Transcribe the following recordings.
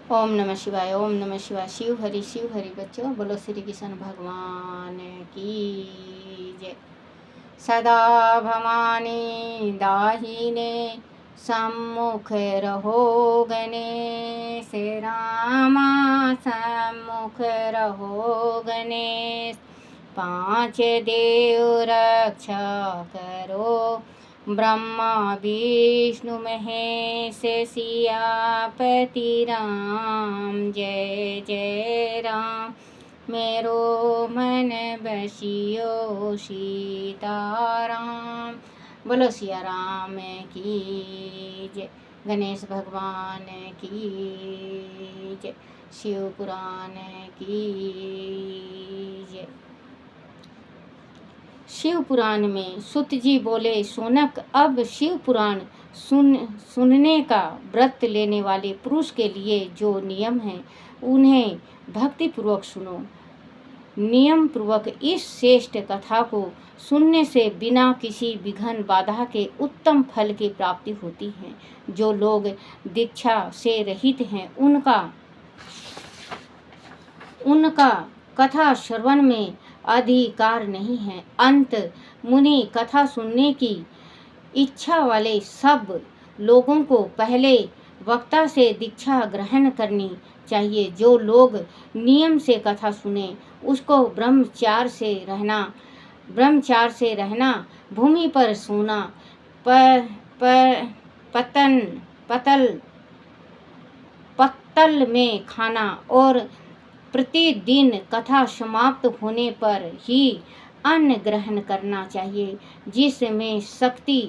ओम नमः शिवाय, ओम नमः शिवाय। शिव हरि बच्चों, बोलो श्री कृष्ण भगवान की जय। सदा भवानी दाहिने सम्मुख रहो गणेश, रामा सम्मुख रहो गणेश। पांच देव रक्षा करो, ब्रह्मा विष्णु महेश सियापति राम। जय जय राम, मेरो मन बसियो सीताराम। बोलो सिया राम की जय, गणेश भगवान की जय, शिव पुराण की जय। शिव पुराण में सुत जी बोले, सोनक, अब शिव पुराण सुनने का व्रत लेने वाले पुरुष के लिए जो नियम है उन्हें भक्ति पूर्वक सुनो। नियम पूर्वक इस श्रेष्ठ कथा को सुनने से बिना किसी विघ्न बाधा के उत्तम फल की प्राप्ति होती है। जो लोग दीक्षा से रहित हैं उनका कथा श्रवण में अधिकार नहीं है। अंत मुनि कथा सुनने की इच्छा वाले सब लोगों को पहले वक्ता से दीक्षा ग्रहण करनी चाहिए। जो लोग नियम से कथा सुने उसको ब्रह्मचार्य से रहना, भूमि पर सोना, पत्तल में खाना और प्रतिदिन कथा समाप्त होने पर ही अन्न ग्रहण करना चाहिए। जिसमें शक्ति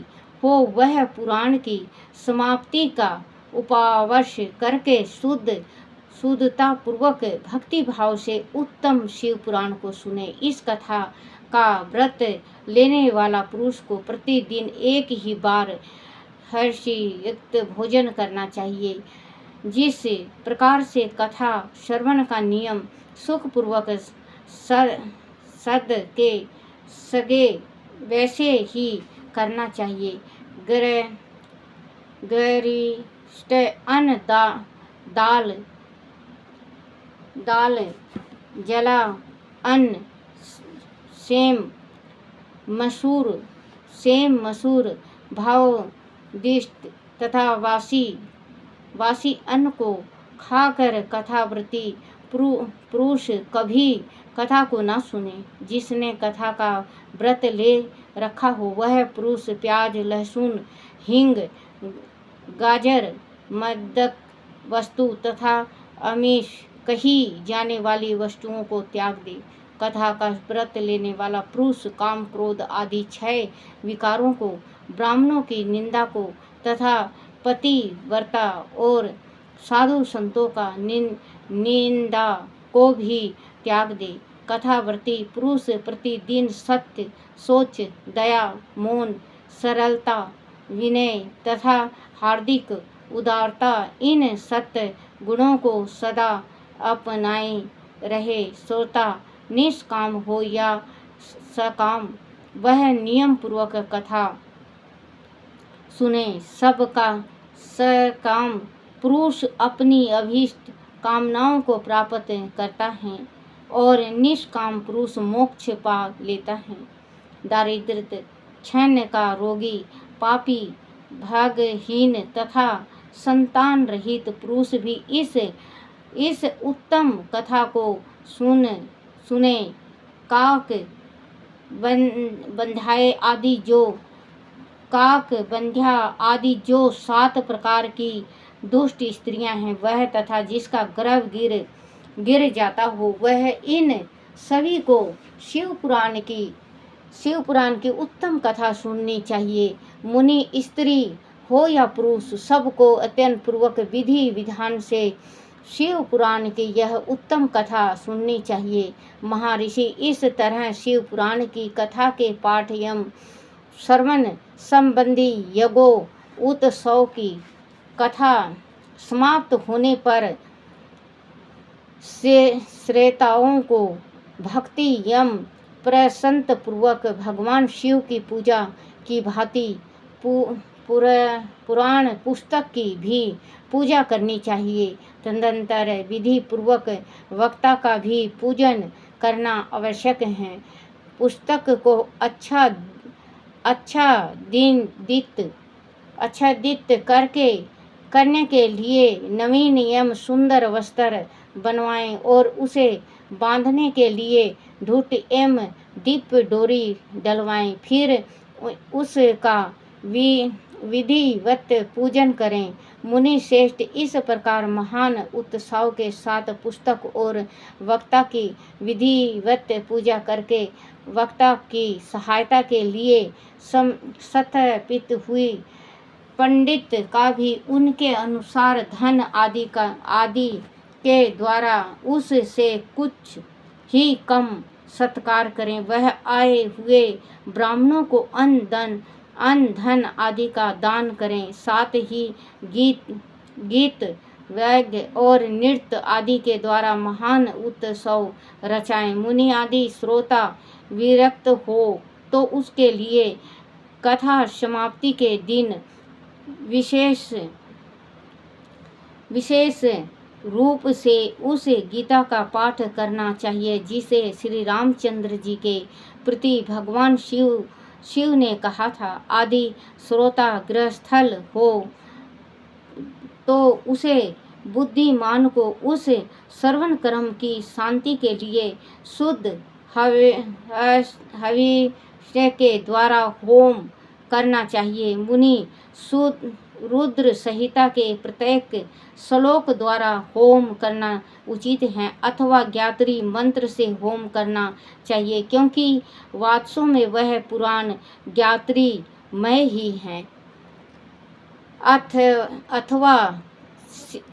हो वह पुराण की समाप्ति का उपवास करके शुद्धता पूर्वक भक्ति भाव से उत्तम शिव पुराण को सुने। इस कथा का व्रत लेने वाला पुरुष को प्रतिदिन एक ही बार हर्षयुक्त भोजन करना चाहिए। जिस प्रकार से कथा श्रवण का नियम सुखपूर्वक सद के सगे वैसे ही करना चाहिए। गरिष्ठ अन्न दाल जला अन्न, सेम मसूर भावदिष्ट तथा वासी अन्न को खाकर कथाव्रती पुरुष कभी कथा को न सुने। जिसने कथा का व्रत ले रखा हो वह पुरुष प्याज, लहसुन, हींग, गाजर, मदक वस्तु तथा आमिष कही जाने वाली वस्तुओं को त्याग दे। कथा का व्रत लेने वाला पुरुष काम, क्रोध आदि 6 विकारों को, ब्राह्मणों की निंदा को तथा पतिव्रता और साधु संतों का निंदा को भी त्याग दे। कथाव्रती पुरुष प्रतिदिन सत्य, सोच, दया, मौन, सरलता, विनय तथा हार्दिक उदारता इन 7 गुणों को सदा अपनाए रहे। श्रोता निष्काम हो या सकाम वह नियम पूर्वक कथा सुने। सबका सकाम पुरुष अपनी अभीष्ट कामनाओं को प्राप्त करता है और निष्काम पुरुष मोक्ष पा लेता है। दारिद्र्य क्षण का रोगी, पापी, भागहीन तथा संतान रहित पुरुष भी इस उत्तम कथा को सुने। काक बंध्या आदि जो 7 प्रकार की दुष्ट स्त्रियां हैं वह तथा जिसका गर्भ गिर जाता हो वह इन सभी को शिव पुराण की उत्तम कथा सुननी चाहिए। मुनि स्त्री हो या पुरुष सबको अत्यंत पूर्वक विधि विधान से शिव पुराण की यह उत्तम कथा सुननी चाहिए। महर्षि इस तरह शिव पुराण की कथा के पाठ एवं श्रवण संबंधी यज्ञों उत्सव की कथा समाप्त होने पर श्रोताओं को भक्ति एवं प्रसन्नता पूर्वक भगवान शिव की पूजा की भांति पुराण पुस्तक की भी पूजा करनी चाहिए। तदनंतर विधि पूर्वक वक्ता का भी पूजन करना आवश्यक है। पुस्तक को आच्छादित करने के लिए नवीन एवं सुंदर वस्त्र बनवाएं और उसे बांधने के लिए धूट एवं दीप डोरी डलवाएं। फिर उसका विधिवत पूजन करें। मुनि श्रेष्ठ इस प्रकार महान उत्सव के साथ पुस्तक और वक्ता की विधिवत पूजा करके वक्ता की सहायता के लिए स्थापित हुई पंडित का भी उनके अनुसार धन आदि के द्वारा उससे कुछ ही कम सत्कार करें। वह आए हुए ब्राह्मणों को अन्न धन आदि का दान करें। साथ ही गीत वाद्य और नृत्य आदि के द्वारा महान उत्सव रचाएं। मुनि आदि श्रोता विरक्त हो तो उसके लिए कथा समाप्ति के दिन विशेष रूप से उस गीता का पाठ करना चाहिए जिसे श्री रामचंद्र जी के प्रति भगवान शिव ने कहा था। आदि श्रोता गृहस्थल हो तो उसे बुद्धिमान को उस श्रवण कर्म की शांति के लिए शुद्ध हविष्य के द्वारा होम करना चाहिए। मुनि रुद्र संहिता के प्रत्येक श्लोक द्वारा होम करना उचित है अथवा गायत्री मंत्र से होम करना चाहिए, क्योंकि वास्तव में वह पुराण गायत्रीमय ही है।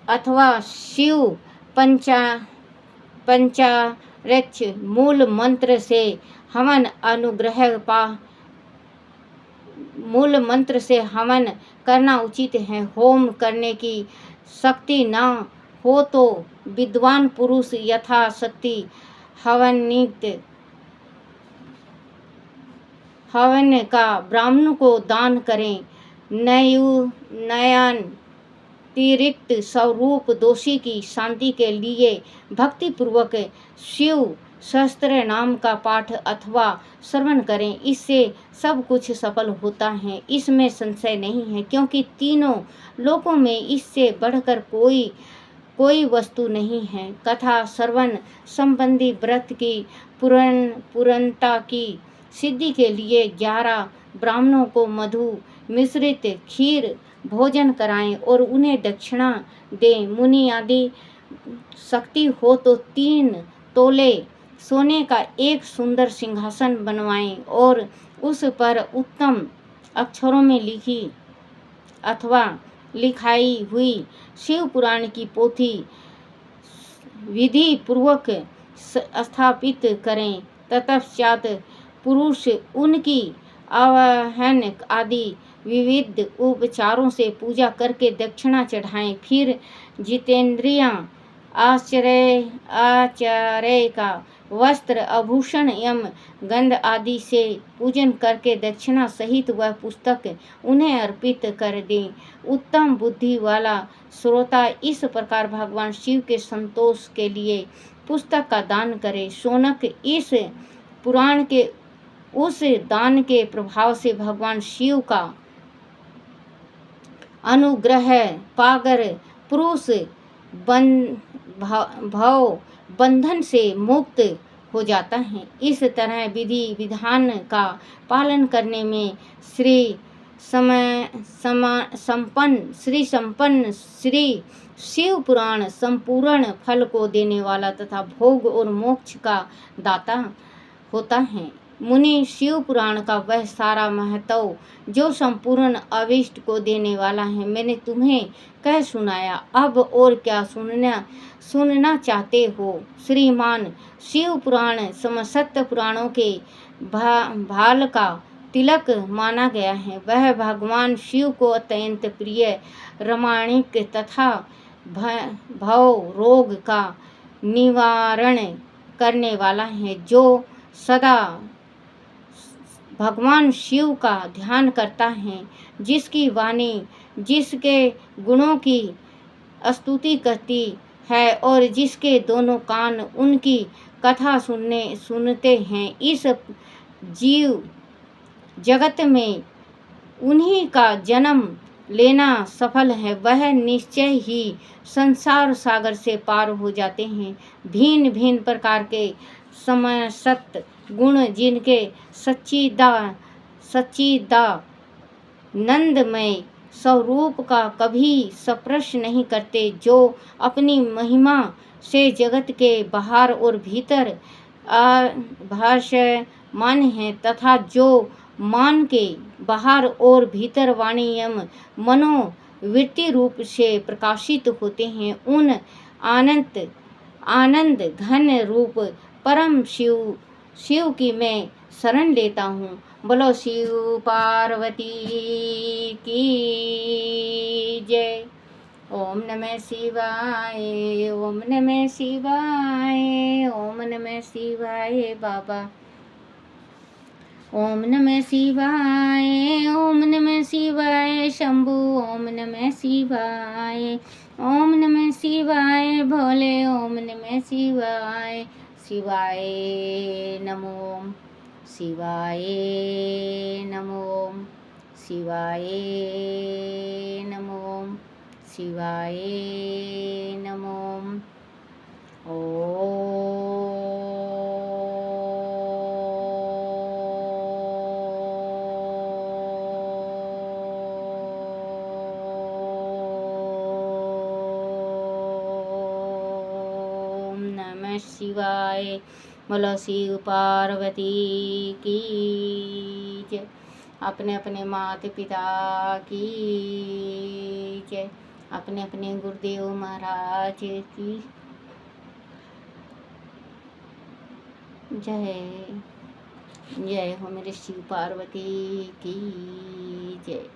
अथवा शिव पंचाक्षर मूल मंत्र से हवन करना उचित है। होम करने की शक्ति न हो तो विद्वान पुरुष यथाशक्ति हवन का ब्राह्मण को दान करें। नयनातिरिक्त स्वरूप दोषी की शांति के लिए भक्ति पूर्वक शिव सहस्त्र नाम का पाठ अथवा श्रवण करें। इससे सब कुछ सफल होता है, इसमें संशय नहीं है, क्योंकि तीनों लोकों में इससे बढ़कर कोई वस्तु नहीं है। कथा श्रवण संबंधी व्रत की पूर्णता की सिद्धि के लिए 11 ब्राह्मणों को मधु मिश्रित खीर भोजन कराएं और उन्हें दक्षिणा दें। मुनि आदि शक्ति हो तो 3 तोले सोने का एक सुंदर सिंहासन बनवाएं और उस पर उत्तम अक्षरों में लिखी अथवा लिखाई हुई शिव पुराण की पोथी विधि पूर्वक स्थापित करें। तत्पश्चात पुरुष उनकी आवाहन आदि विविध उपचारों से पूजा करके दक्षिणा चढ़ाएं। फिर जितेंद्रियां आचार्य का वस्त्र आभूषण एवं गंध आदि से पूजन करके दक्षिणा सहित वह पुस्तक उन्हें अर्पित कर दें। उत्तम बुद्धि वाला श्रोता इस प्रकार भगवान शिव के संतोष के लिए पुस्तक का दान करे। शौनक इस पुराण के उस दान के प्रभाव से भगवान शिव का अनुग्रह पाकर पुरुष भव बंधन से मुक्त हो जाता है। इस तरह विधि विधान का पालन करने में संपन्न श्री शिव पुराण संपूर्ण फल को देने वाला तथा भोग और मोक्ष का दाता होता है। मुनि शिव पुराण का वह सारा महत्व जो संपूर्ण अविष्ट को देने वाला है मैंने तुम्हें कह सुनाया। अब और क्या सुनना चाहते हो? श्रीमान शिव पुराण समस्त पुराणों के भाल का तिलक माना गया है। वह भगवान शिव को अत्यंत प्रिय रमणीक तथा भव रोग का निवारण करने वाला है, जो सदा भगवान शिव का ध्यान करता है, जिसकी वाणी जिसके गुणों की स्तुति करती है और जिसके दोनों कान उनकी कथा सुनते हैं, इस जीव जगत में उन्हीं का जन्म लेना सफल है। वह निश्चय ही संसार सागर से पार हो जाते हैं। भिन्न भिन्न प्रकार के समसत गुण जिनके सच्चिदानंदमय स्वरूप का कभी स्पर्श नहीं करते, जो अपनी महिमा से जगत के बाहर और भीतर भासमान है, तथा जो मान के बाहर और भीतर वाणी एवं मनोवृत्ति रूप से प्रकाशित होते हैं, उन आनंद घन रूप परम शिव की मैं शरण लेता हूँ। बोलो शिव पार्वती की जय। ओम नमः शिवाय, ओम नमः शिवाय, ओम नमः शिवाय बाबा। ओम नमः शिवाय, ओम नमः शिवाय शंभु, ओम नमः शिवाय, ओम नमः शिवाय भोले, ओम नमः शिवाय। शिवाय नमो, शिवाय नमो, शिवाय नमो, शिवाय नमो। ओम नमः शिवाय। बोलो शिव पार्वती की जय। अपने अपने माता पिता की जय। अपने अपने गुरुदेव महाराज की जय। जय हो मेरे शिव पार्वती की जय।